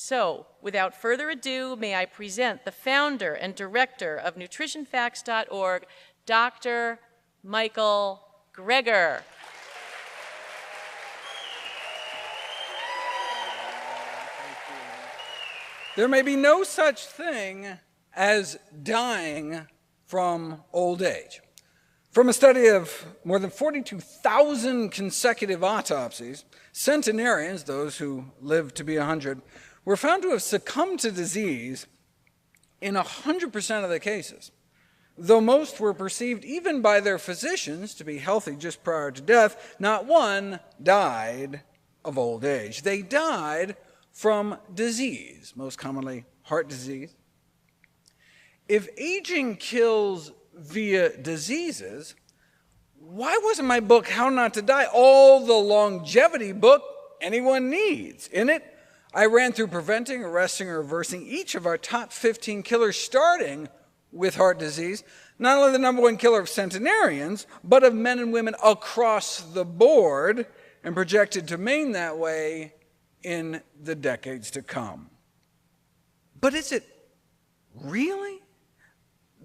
So, without further ado, may I present the founder and director of nutritionfacts.org, Dr. Michael Greger. There may be no such thing as dying from old age. From a study of more than 42,000 consecutive autopsies, centenarians, those who lived to be 100, were found to have succumbed to disease in 100% of the cases. Though most were perceived even by their physicians to be healthy just prior to death, not one died of old age. They died from disease, most commonly heart disease. If aging kills via diseases, why wasn't my book, How Not to Die, all the longevity book anyone needs? In it, I ran through preventing, arresting, or reversing each of our top 15 killers, starting with heart disease, not only the #1 killer of centenarians, but of men and women across the board, and projected to remain that way in the decades to come. But is it really?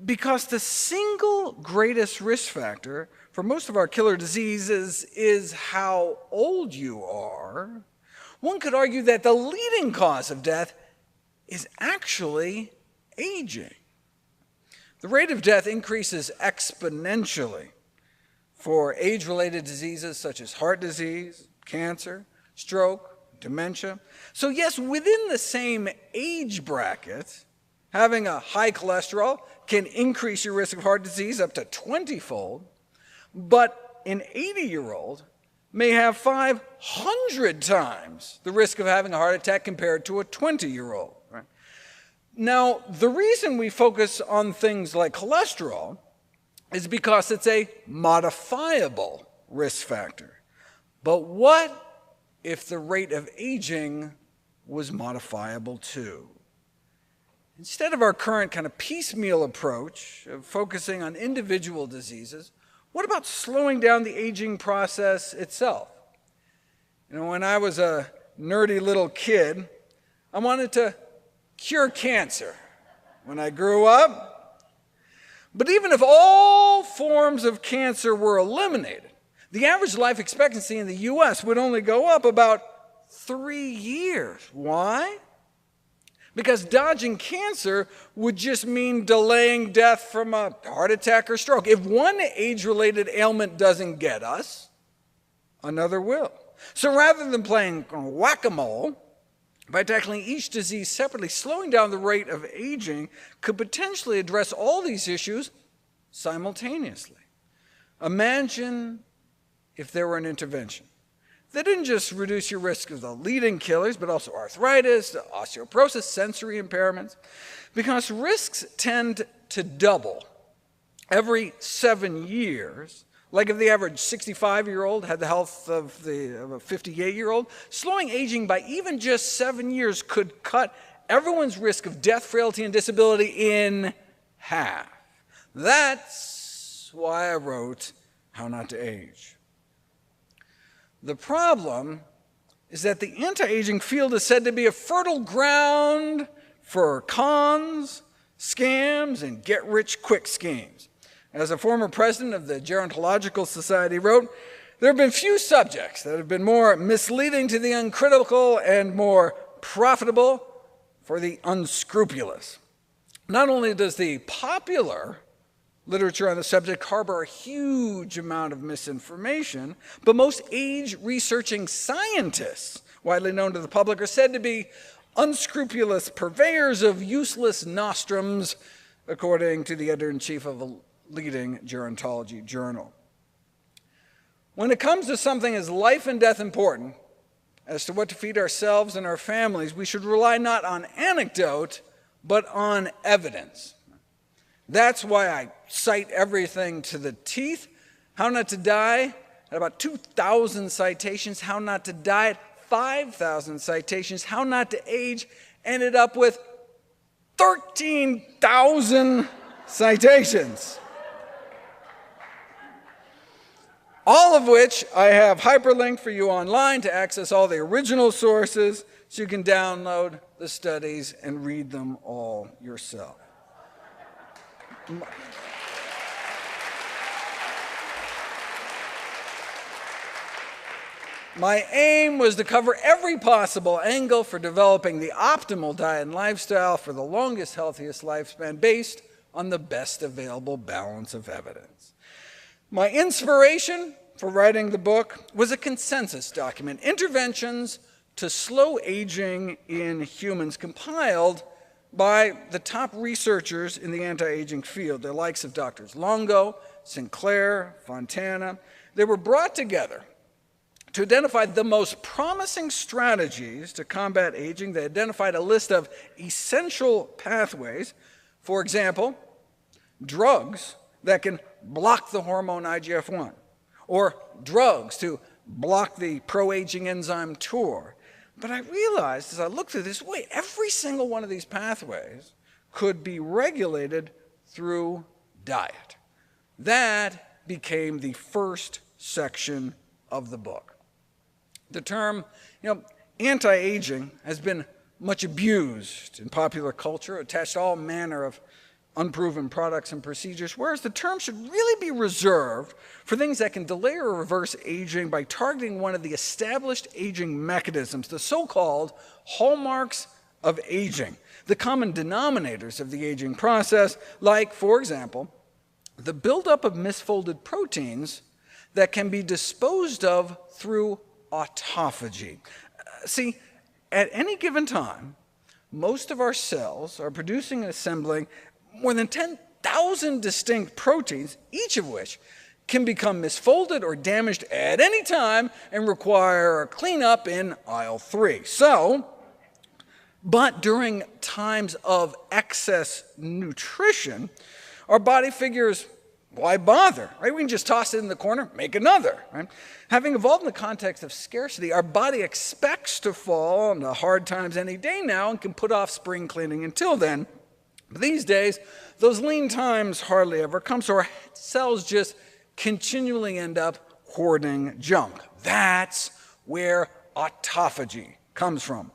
Because the single greatest risk factor for most of our killer diseases is how old you are. One could argue that the leading cause of death is actually aging. The rate of death increases exponentially for age-related diseases such as heart disease, cancer, stroke, dementia. So yes, within the same age bracket, having a high cholesterol can increase your risk of heart disease up to 20-fold, but an 80-year-old may have 500 times the risk of having a heart attack compared to a 20-year-old. Right? Now, the reason we focus on things like cholesterol is because it's a modifiable risk factor. But what if the rate of aging was modifiable too? Instead of our current kind of piecemeal approach of focusing on individual diseases, what about slowing down the aging process itself? You know, when I was a nerdy little kid, I wanted to cure cancer when I grew up. But even if all forms of cancer were eliminated, the average life expectancy in the U.S. would only go up about 3 years. Why? Because dodging cancer would just mean delaying death from a heart attack or stroke. If one age-related ailment doesn't get us, another will. So rather than playing whack-a-mole, by tackling each disease separately, slowing down the rate of aging could potentially address all these issues simultaneously. Imagine if there were an intervention that didn't just reduce your risk of the leading killers, but also arthritis, osteoporosis, sensory impairments, because risks tend to double every 7 years. Like if the average 65-year-old had the health of a 58-year-old, slowing aging by even just 7 years could cut everyone's risk of death, frailty, and disability in half. That's why I wrote How Not to Age. The problem is that the anti-aging field is said to be a fertile ground for cons, scams, and get-rich-quick schemes. As a former president of the Gerontological Society wrote, there have been few subjects that have been more misleading to the uncritical and more profitable for the unscrupulous. Not only does the popular literature on the subject harbor a huge amount of misinformation, but most age-researching scientists, widely known to the public, are said to be unscrupulous purveyors of useless nostrums, according to the editor-in-chief of a leading gerontology journal. When it comes to something as life and death important as to what to feed ourselves and our families, we should rely not on anecdote, but on evidence. That's why I cite everything to the teeth. How Not to Die at about 2,000 citations. How Not to Die at 5,000 citations. How Not to Age ended up with 13,000 citations. All of which I have hyperlinked for you online to access all the original sources, so you can download the studies and read them all yourself. My aim was to cover every possible angle for developing the optimal diet and lifestyle for the longest, healthiest lifespan based on the best available balance of evidence. My inspiration for writing the book was a consensus document, Interventions to Slow Aging in Humans, compiled by the top researchers in the anti-aging field, the likes of Drs. Longo, Sinclair, Fontana. They were brought together to identify the most promising strategies to combat aging. They identified a list of essential pathways, for example, drugs that can block the hormone IGF-1, or drugs to block the pro-aging enzyme TOR. But I realized as I looked through this, wait, every single one of these pathways could be regulated through diet. That became the first section of the book. The term, anti-aging has been much abused in popular culture, attached to all manner of unproven products and procedures, whereas the term should really be reserved for things that can delay or reverse aging by targeting one of the established aging mechanisms, the so-called hallmarks of aging, the common denominators of the aging process, like, for example, the buildup of misfolded proteins that can be disposed of through autophagy. See, at any given time, most of our cells are producing and assembling more than 10,000 distinct proteins, each of which can become misfolded or damaged at any time and require a cleanup in aisle 3. But during times of excess nutrition, our body figures, why bother, right? We can just toss it in the corner, make another, right? Having evolved in the context of scarcity, our body expects to fall into hard times any day now and can put off spring cleaning until then. But these days, those lean times hardly ever come, so our cells just continually end up hoarding junk. That's where autophagy comes from.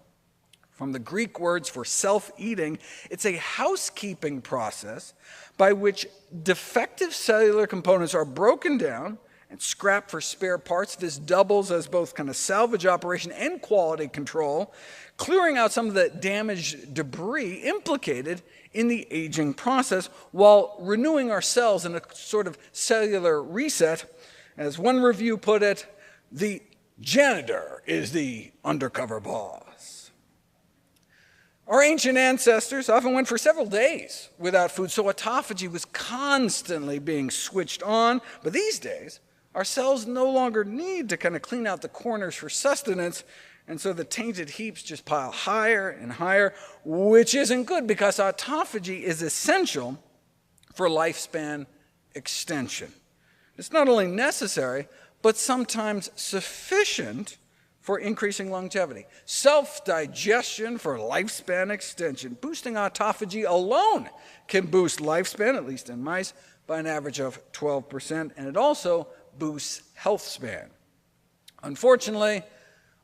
From the Greek words for self-eating, it's a housekeeping process by which defective cellular components are broken down and scrapped for spare parts. This doubles as both kind of salvage operation and quality control, clearing out some of the damaged debris implicated in the aging process while renewing our cells in a sort of cellular reset. As one review put it, the janitor is the undercover boss. Our ancient ancestors often went for several days without food, so autophagy was constantly being switched on. But these days, our cells no longer need to kind of clean out the corners for sustenance, and so the tainted heaps just pile higher and higher, which isn't good because autophagy is essential for lifespan extension. It's not only necessary, but sometimes sufficient for increasing longevity. Self-digestion for lifespan extension. Boosting autophagy alone can boost lifespan, at least in mice, by an average of 12%, and it also boosts health span. Unfortunately,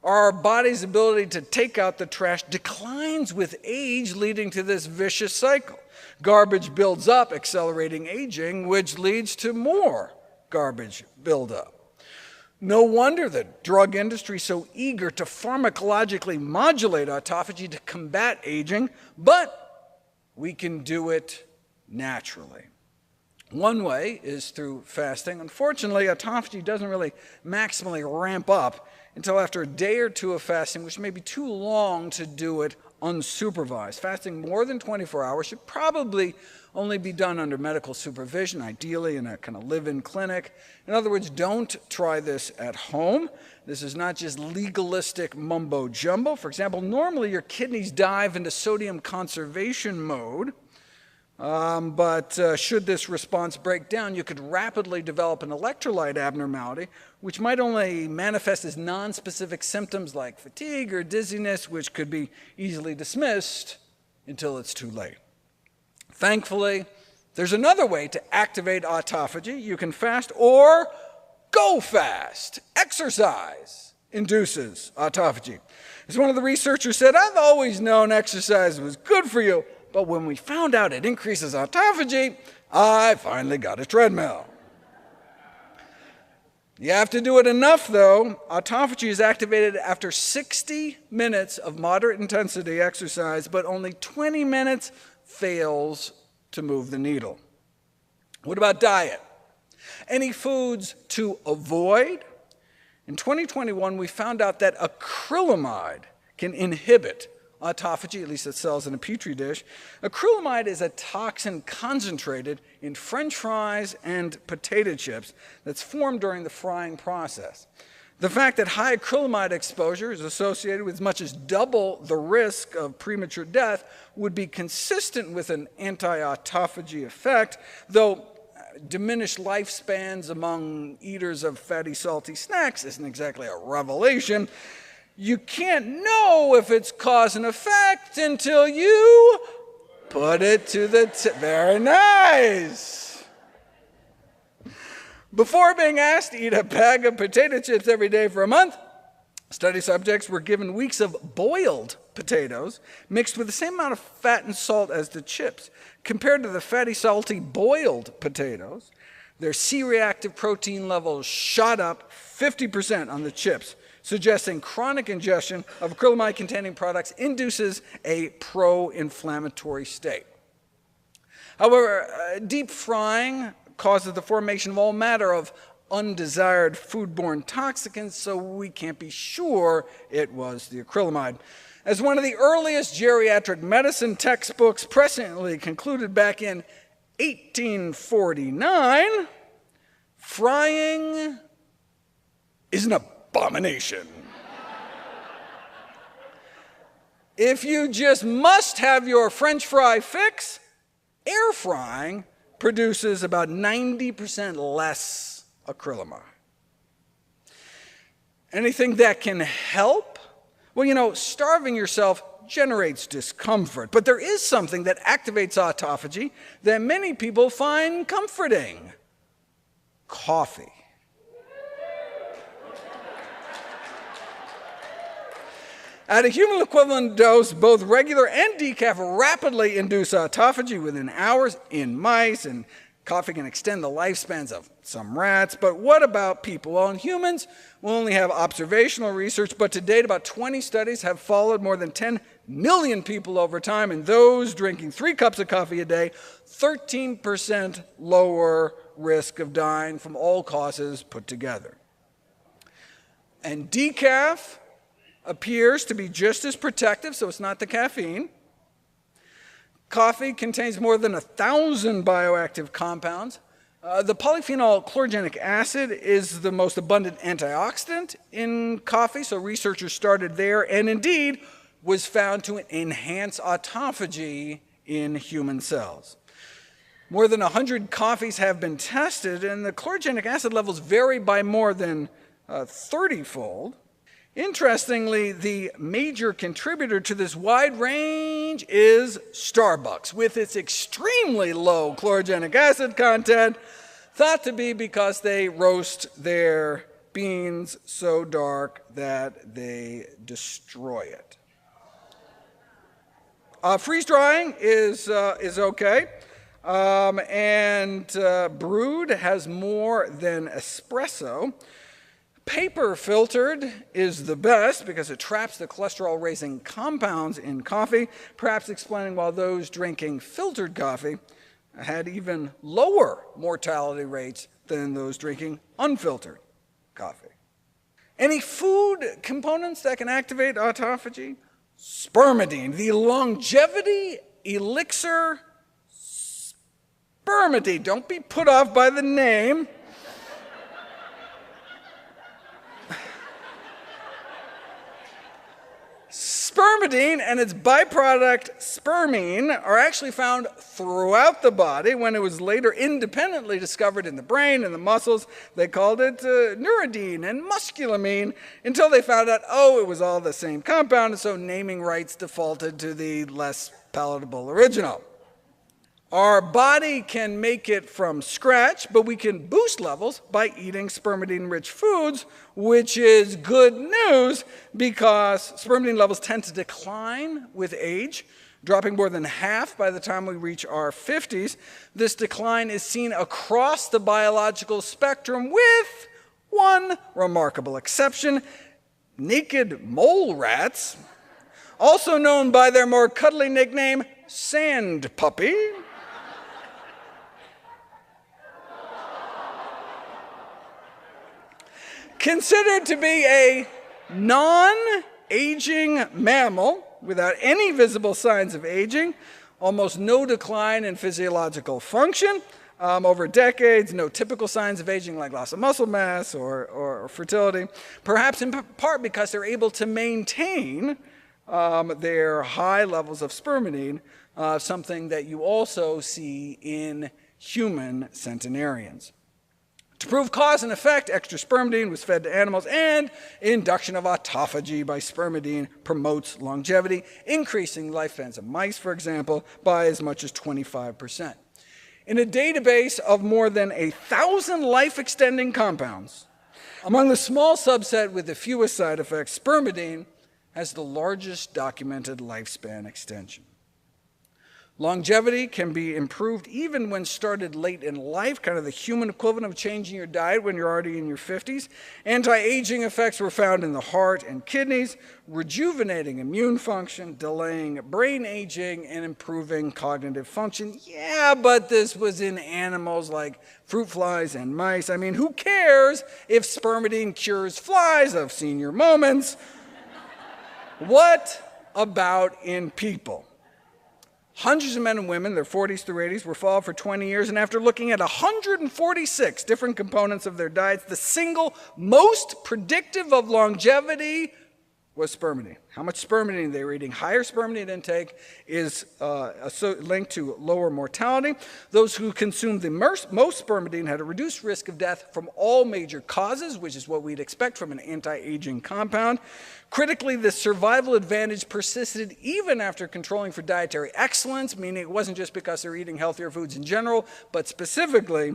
our body's ability to take out the trash declines with age, leading to this vicious cycle. Garbage builds up, accelerating aging, which leads to more garbage buildup. No wonder the drug industry is so eager to pharmacologically modulate autophagy to combat aging, but we can do it naturally. One way is through fasting. Unfortunately, autophagy doesn't really maximally ramp up until after a day or two of fasting, which may be too long to do it unsupervised. Fasting more than 24 hours should probably only be done under medical supervision, ideally in a kind of live-in clinic. In other words, don't try this at home. This is not just legalistic mumbo-jumbo. For example, normally your kidneys dive into sodium conservation mode, but should this response break down, you could rapidly develop an electrolyte abnormality, which might only manifest as nonspecific symptoms like fatigue or dizziness, which could be easily dismissed until it's too late. Thankfully, there's another way to activate autophagy. You can fast or go fast, exercise. induces autophagy. As one of the researchers said, I've always known exercise was good for you, but when we found out it increases autophagy, I finally got a treadmill. You have to do it enough, though. Autophagy is activated after 60 minutes of moderate intensity exercise, but only 20 minutes fails to move the needle. What about diet? Any foods to avoid? In 2021, we found out that acrylamide can inhibit autophagy, at least it sells in a petri dish. Acrylamide is a toxin concentrated in French fries and potato chips that's formed during the frying process. The fact that high acrylamide exposure is associated with as much as double the risk of premature death would be consistent with an anti-autophagy effect, though diminished lifespans among eaters of fatty, salty snacks isn't exactly a revelation. You can't know if it's cause and effect until you put it to the very nice. Before being asked to eat a bag of potato chips every day for a month, study subjects were given weeks of boiled potatoes mixed with the same amount of fat and salt as the chips. Compared to the fatty, salty boiled potatoes, their C-reactive protein levels shot up 50% on the chips, suggesting chronic ingestion of acrylamide-containing products induces a pro-inflammatory state. However, deep frying causes the formation of all manner of undesired foodborne toxicants, so we can't be sure it was the acrylamide. As one of the earliest geriatric medicine textbooks presciently concluded back in 1849, frying is an abomination. If you just must have your French fry fix, air frying produces about 90% less acrylamide. Anything that can help? Well, you know, starving yourself generates discomfort, but there is something that activates autophagy that many people find comforting: coffee. At a human equivalent dose, both regular and decaf rapidly induce autophagy within hours in mice, and coffee can extend the lifespans of some rats. But what about people? Well, in humans, we'll only have observational research, but to date, about 20 studies have followed more than 10 million people over time, and those drinking 3 cups of coffee a day, 13% lower risk of dying from all causes put together. And decaf appears to be just as protective, so it's not the caffeine. Coffee contains more than 1,000 bioactive compounds. The polyphenol chlorogenic acid is the most abundant antioxidant in coffee, so researchers started there, and indeed was found to enhance autophagy in human cells. More than 100 coffees have been tested, and the chlorogenic acid levels vary by more than 30-fold. Interestingly, the major contributor to this wide range is Starbucks, with its extremely low chlorogenic acid content, thought to be because they roast their beans so dark that they destroy it. Freeze drying is okay, and brewed has more than espresso. Paper filtered is the best because it traps the cholesterol-raising compounds in coffee, perhaps explaining why those drinking filtered coffee had even lower mortality rates than those drinking unfiltered coffee. Any food components that can activate autophagy? Spermidine, the longevity elixir spermidine. Don't be put off by the name. Spermidine and its byproduct spermine are actually found throughout the body. When it was later independently discovered in the brain and the muscles, they called it neurodine and musculamine until they found out, oh, it was all the same compound, and so naming rights defaulted to the less palatable original. Our body can make it from scratch, but we can boost levels by eating spermidine-rich foods, which is good news because spermidine levels tend to decline with age, dropping more than half by the time we reach our 50s. This decline is seen across the biological spectrum with one remarkable exception: naked mole rats, also known by their more cuddly nickname, sand puppy. Considered to be a non-aging mammal without any visible signs of aging, almost no decline in physiological function over decades, no typical signs of aging like loss of muscle mass or fertility, perhaps in part because they're able to maintain their high levels of spermidine, something that you also see in human centenarians. To prove cause and effect, extra spermidine was fed to animals, and induction of autophagy by spermidine promotes longevity, increasing lifespans of mice, for example, by as much as 25%. In a database of more than 1,000 life-extending compounds, among the small subset with the fewest side effects, spermidine has the largest documented lifespan extension. Longevity can be improved even when started late in life, kind of the human equivalent of changing your diet when you're already in your 50s. Anti-aging effects were found in the heart and kidneys, rejuvenating immune function, delaying brain aging, and improving cognitive function. Yeah, but this was in animals like fruit flies and mice. I mean, who cares if spermidine cures flies? I've seen your moments. What about in people? Hundreds of men and women, their 40s through 80s, were followed for 20 years, and after looking at 146 different components of their diets, the single most predictive of longevity was spermidine. How much spermidine they were eating. Higher spermidine intake is linked to lower mortality. Those who consumed the most spermidine had a reduced risk of death from all major causes, which is what we'd expect from an anti-aging compound. Critically, the survival advantage persisted even after controlling for dietary excellence, meaning it wasn't just because they were eating healthier foods in general, but specifically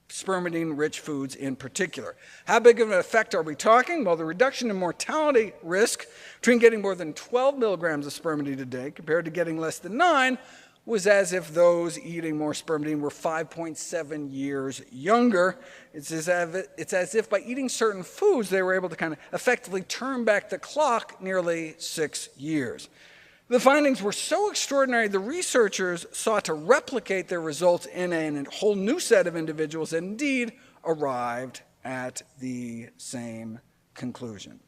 spermidine-rich foods in particular. How big of an effect are we talking? Well, the reduction in mortality risk between getting more than 12 milligrams of spermidine a day compared to getting less than 9 was as if those eating more spermidine were 5.7 years younger. It's as if by eating certain foods, they were able to kind of effectively turn back the clock nearly 6 years. The findings were so extraordinary, the researchers sought to replicate their results in a whole new set of individuals and indeed arrived at the same conclusion.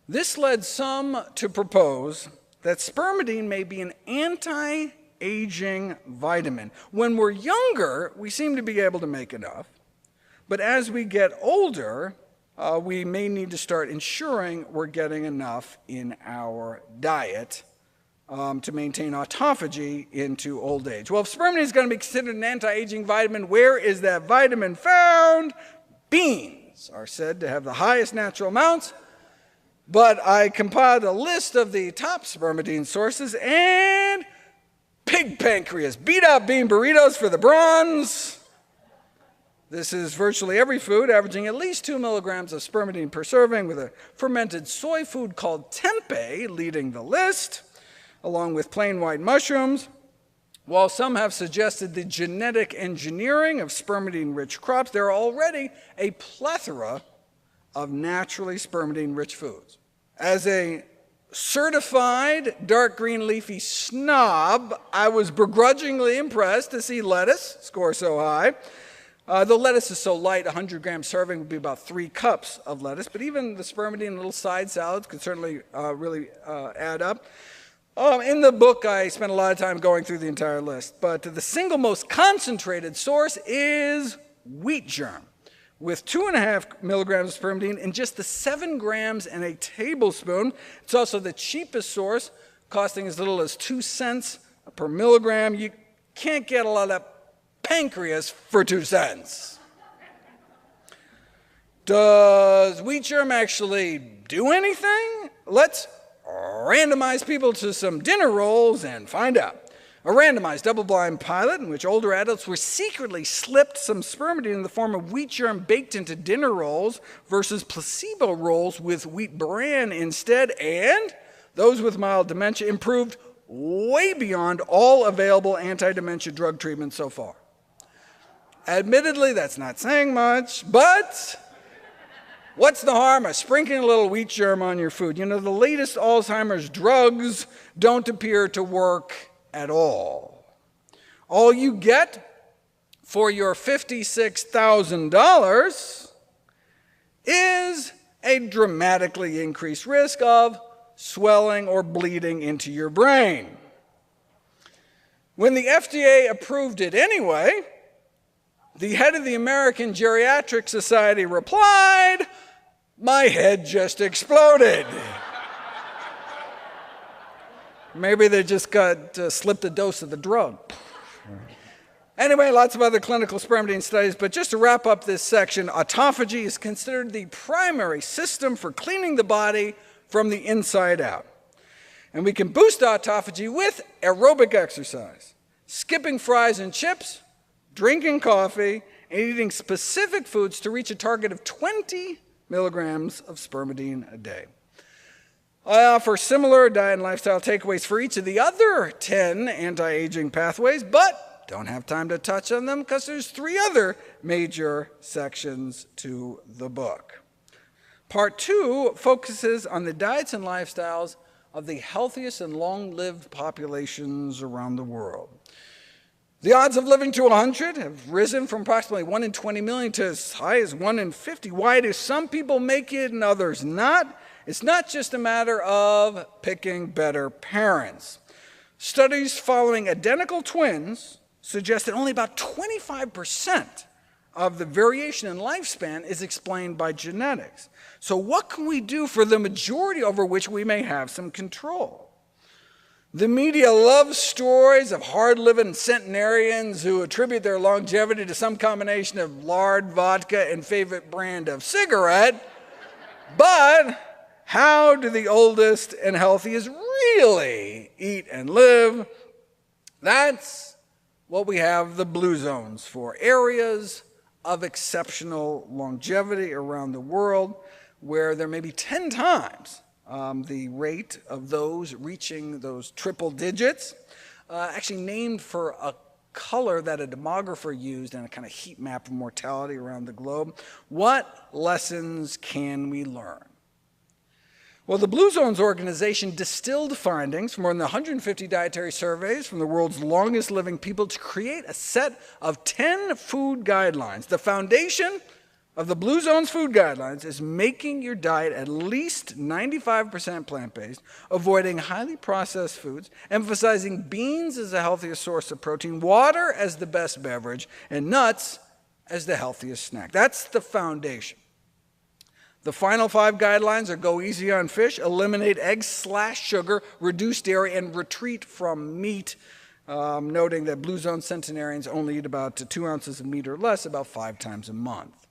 This led some to propose that spermidine may be an anti-aging vitamin. When we're younger, we seem to be able to make enough, but as we get older, we may need to start ensuring we're getting enough in our diet to maintain autophagy into old age. Well, if spermidine is going to be considered an anti-aging vitamin, where is that vitamin found? Beans are said to have the highest natural amounts, but I compiled a list of the top spermidine sources, and pig pancreas, beat up bean burritos for the bronze. This is virtually every food, averaging at least 2 milligrams of spermidine per serving, with a fermented soy food called tempeh leading the list, along with plain white mushrooms. While some have suggested the genetic engineering of spermidine-rich crops, there are already a plethora of naturally spermidine-rich foods. As a certified dark green leafy snob, I was begrudgingly impressed to see lettuce score so high. The lettuce is so light, 100-gram serving would be about 3 cups of lettuce, but even the spermidine and little side salads could certainly really add up. In the book, I spent a lot of time going through the entire list, but the single most concentrated source is wheat germ, with 2.5 milligrams of spermidine and just the 7 grams in a tablespoon. It's also the cheapest source, costing as little as 2 cents per milligram. You can't get a lot of pancreas for 2 cents. Does wheat germ actually do anything? Let's randomize people to some dinner rolls and find out. A randomized double-blind pilot in which older adults were secretly slipped some spermidine in the form of wheat germ baked into dinner rolls versus placebo rolls with wheat bran instead, and those with mild dementia improved way beyond all available anti-dementia drug treatments so far. Admittedly, that's not saying much, but what's the harm of sprinkling a little wheat germ on your food? You know, the latest Alzheimer's drugs don't appear to work at all. All you get for your $56,000 is a dramatically increased risk of swelling or bleeding into your brain. When the FDA approved it anyway, the head of the American Geriatric Society replied, "My head just exploded." Maybe they just got slipped a dose of the drug. Anyway, lots of other clinical spermidine studies, but just to wrap up this section, autophagy is considered the primary system for cleaning the body from the inside out. And we can boost autophagy with aerobic exercise, skipping fries and chips, drinking coffee, and eating specific foods to reach a target of 20 milligrams of spermidine a day. I offer similar diet and lifestyle takeaways for each of the other 10 anti-aging pathways, but don't have time to touch on them because there's 3 other major sections to the book. Part 2 focuses on the diets and lifestyles of the healthiest and long-lived populations around the world. The odds of living to 100 have risen from approximately 1 in 20 million to as high as 1 in 50. Why do some people make it and others not? It's not just a matter of picking better parents. Studies following identical twins suggest that only about 25% of the variation in lifespan is explained by genetics. So what can we do for the majority over which we may have some control? The media loves stories of hard-living centenarians who attribute their longevity to some combination of lard, vodka, and favorite brand of cigarette. But how do the oldest and healthiest really eat and live? That's what we have the blue zones for, areas of exceptional longevity around the world where there may be 10 times the rate of those reaching those triple digits, actually named for a color that a demographer used in a kind of heat map of mortality around the globe. What lessons can we learn? Well, the Blue Zones organization distilled findings from more than 150 dietary surveys from the world's longest living people to create a set of 10 food guidelines. The foundation of the Blue Zones food guidelines is making your diet at least 95% plant-based, avoiding highly processed foods, emphasizing beans as the healthiest source of protein, water as the best beverage, and nuts as the healthiest snack. That's the foundation. The final 5 guidelines are go easy on fish, eliminate eggs/sugar, reduce dairy, and retreat from meat, noting that Blue Zone centenarians only eat about 2 ounces of meat or less about 5 times a month.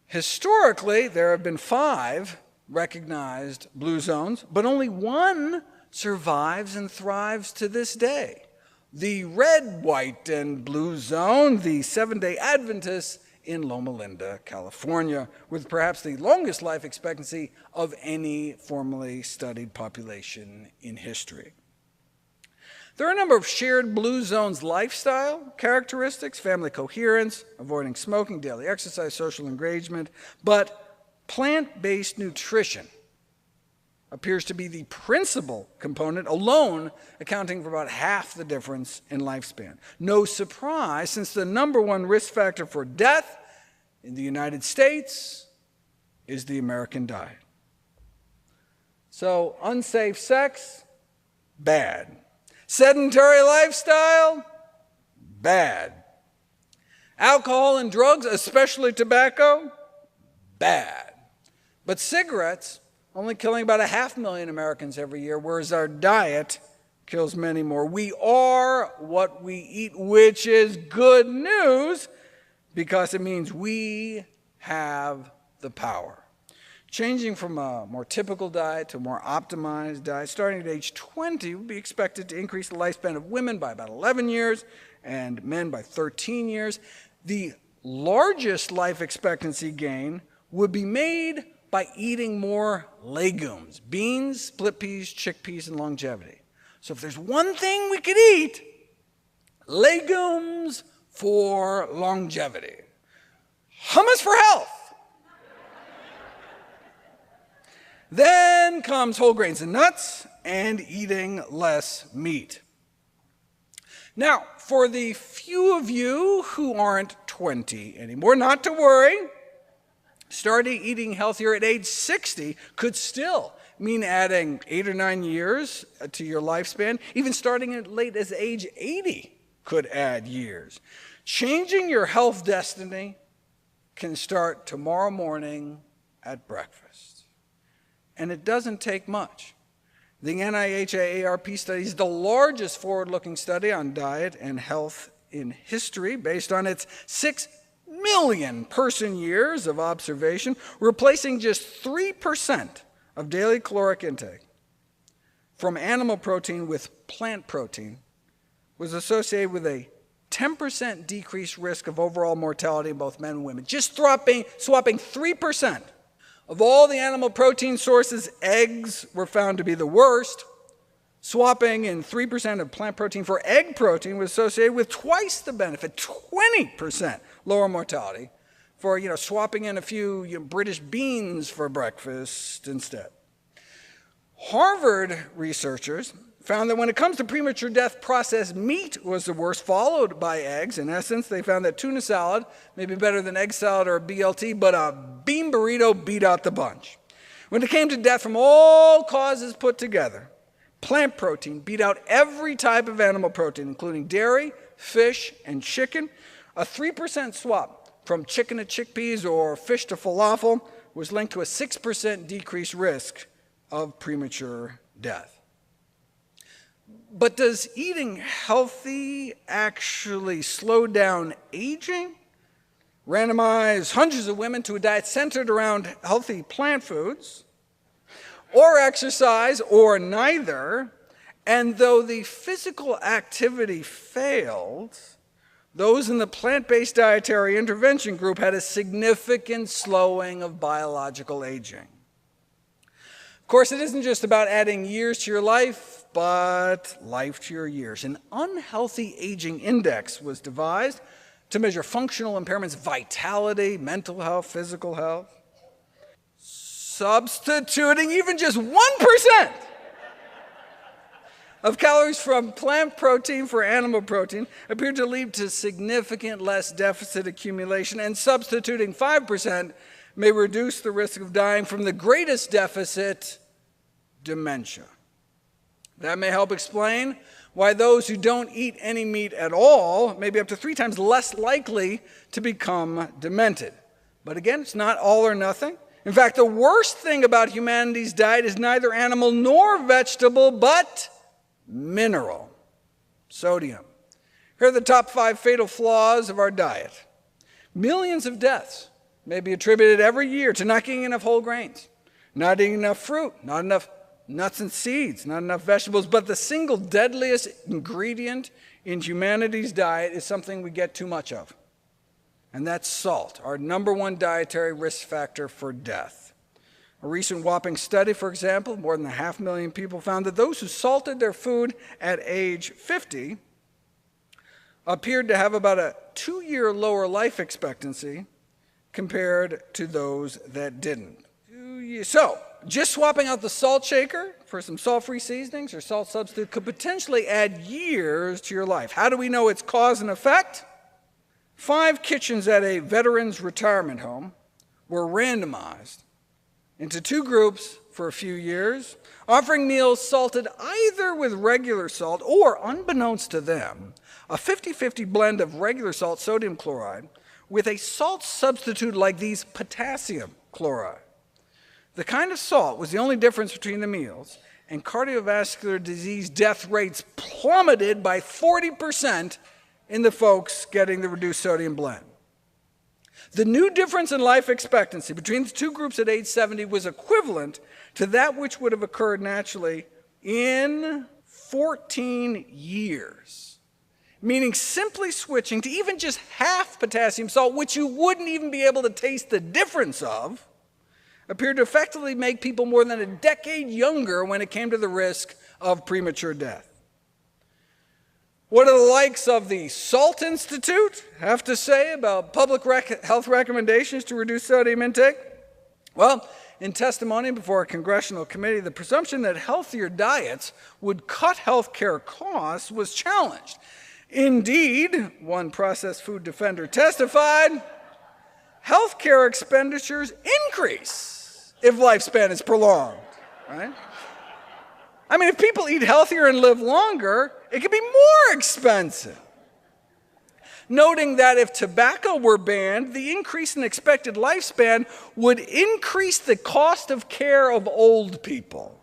Historically, there have been 5 recognized Blue Zones, but only 1 survives and thrives to this day. The red, white, and blue zone, the Seventh-day Adventists in Loma Linda, California, with perhaps the longest life expectancy of any formally studied population in history. There are a number of shared Blue Zones lifestyle characteristics: family coherence, avoiding smoking, daily exercise, social engagement, but plant-based nutrition appears to be the principal component, alone accounting for about half the difference in lifespan. No surprise, since the #1 risk factor for death in the United States is the American diet. So, unsafe sex, bad. Sedentary lifestyle, bad. Alcohol and drugs, especially tobacco, bad. But cigarettes, only killing about 500,000 Americans every year, whereas our diet kills many more. We are what we eat, which is good news because it means we have the power. Changing from a more typical diet to a more optimized diet, starting at age 20, would be expected to increase the lifespan of women by about 11 years and men by 13 years. The largest life expectancy gain would be made by eating more legumes, beans, split peas, chickpeas, and longevity. So if there's one thing we could eat, legumes for longevity. Hummus for health. Then comes whole grains and nuts and eating less meat. Now, for the few of you who aren't 20 anymore, not to worry, starting eating healthier at age 60 could still mean adding 8 or 9 years to your lifespan. Even starting as late as age 80 could add years. Changing your health destiny can start tomorrow morning at breakfast. And it doesn't take much. The NIH AARP study is the largest forward-looking study on diet and health in history, based on its 6 million person years of observation, replacing just 3% of daily caloric intake from animal protein with plant protein was associated with a 10% decreased risk of overall mortality in both men and women. Just swapping 3%. Of all the animal protein sources, eggs were found to be the worst. Swapping in 3% of plant protein for egg protein was associated with twice the benefit, 20% lower mortality, for swapping in a few British beans for breakfast instead. Harvard researchers found that when it comes to premature death, processed meat was the worst, followed by eggs. In essence, they found that tuna salad may be better than egg salad or BLT, but a bean burrito beat out the bunch. When it came to death from all causes put together, plant protein beat out every type of animal protein, including dairy, fish, and chicken. A 3% swap from chicken to chickpeas or fish to falafel was linked to a 6% decreased risk of premature death. But does eating healthy actually slow down aging? Randomize hundreds of women to a diet centered around healthy plant foods, or exercise, or neither, and though the physical activity failed, those in the plant-based dietary intervention group had a significant slowing of biological aging. Of course, it isn't just about adding years to your life, but life to your years. An unhealthy aging index was devised to measure functional impairments, vitality, mental health, physical health. Substituting even just 1% of calories from plant protein for animal protein appeared to lead to significant less deficit accumulation, and substituting 5% may reduce the risk of dying from the greatest deficit, dementia. That may help explain why those who don't eat any meat at all may be up to 3 times less likely to become demented. But again, it's not all or nothing. In fact, the worst thing about humanity's diet is neither animal nor vegetable, but mineral, sodium. Here are the top 5 fatal flaws of our diet. Millions of deaths may be attributed every year to not eating enough whole grains, not eating enough fruit, not enough nuts and seeds, not enough vegetables. But the single deadliest ingredient in humanity's diet is something we get too much of, and that's salt, our #1 dietary risk factor for death. A recent whopping study, for example, more than 500,000 people found that those who salted their food at age 50 appeared to have about a 2-year lower life expectancy compared to those that didn't. So, just swapping out the salt shaker for some salt-free seasonings or salt substitute could potentially add years to your life. How do we know its cause and effect? 5 kitchens at a veterans retirement home were randomized into 2 groups for a few years, offering meals salted either with regular salt or, unbeknownst to them, a 50-50 blend of regular salt, sodium chloride, with a salt substitute like these, potassium chloride. The kind of salt was the only difference between the meals, and cardiovascular disease death rates plummeted by 40% in the folks getting the reduced sodium blend. The new difference in life expectancy between the two groups at age 70 was equivalent to that which would have occurred naturally in 14 years. Meaning simply switching to even just half potassium salt, which you wouldn't even be able to taste the difference of, appeared to effectively make people more than a decade younger when it came to the risk of premature death. What do the likes of the Salt Institute have to say about public health recommendations to reduce sodium intake? Well, in testimony before a congressional committee, the presumption that healthier diets would cut health care costs was challenged. Indeed, one processed food defender testified, health care expenditures increase if lifespan is prolonged, right? I mean, if people eat healthier and live longer, it could be more expensive. Noting that if tobacco were banned, the increase in expected lifespan would increase the cost of care of old people.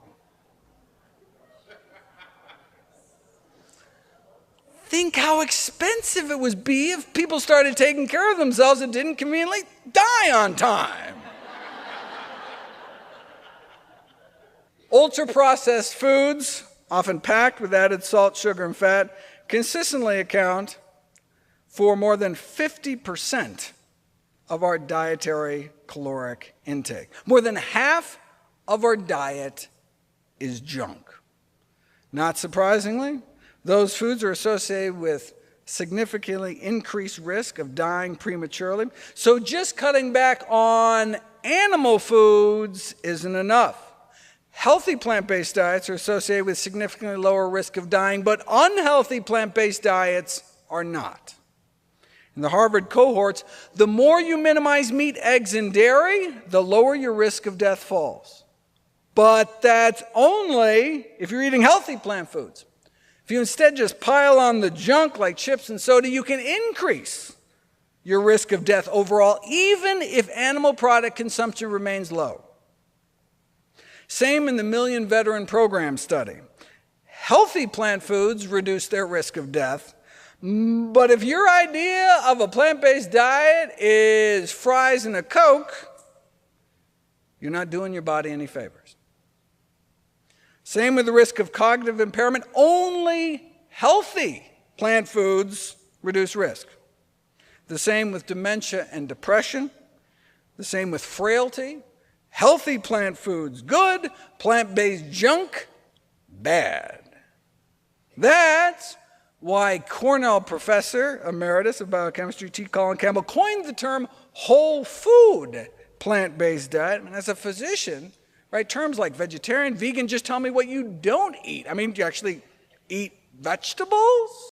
Think how expensive it would be if people started taking care of themselves and didn't conveniently die on time. Ultra-processed foods, often packed with added salt, sugar, and fat, consistently account for more than 50% of our dietary caloric intake. More than half of our diet is junk. Not surprisingly, those foods are associated with significantly increased risk of dying prematurely. So just cutting back on animal foods isn't enough. Healthy plant-based diets are associated with significantly lower risk of dying, but unhealthy plant-based diets are not. In the Harvard cohorts, the more you minimize meat, eggs, and dairy, the lower your risk of death falls. But that's only if you're eating healthy plant foods. If you instead just pile on the junk like chips and soda, you can increase your risk of death overall, even if animal product consumption remains low. Same in the Million Veteran Program study. Healthy plant foods reduce their risk of death, but if your idea of a plant-based diet is fries and a Coke, you're not doing your body any favors. Same with the risk of cognitive impairment. Only healthy plant foods reduce risk. The same with dementia and depression. The same with frailty. Healthy plant foods, good. Plant-based junk, bad. That's why Cornell professor emeritus of biochemistry T. Colin Campbell coined the term whole food plant-based diet. And as a physician, right, terms like vegetarian, vegan just tell me what you don't eat. I mean, do you actually eat vegetables?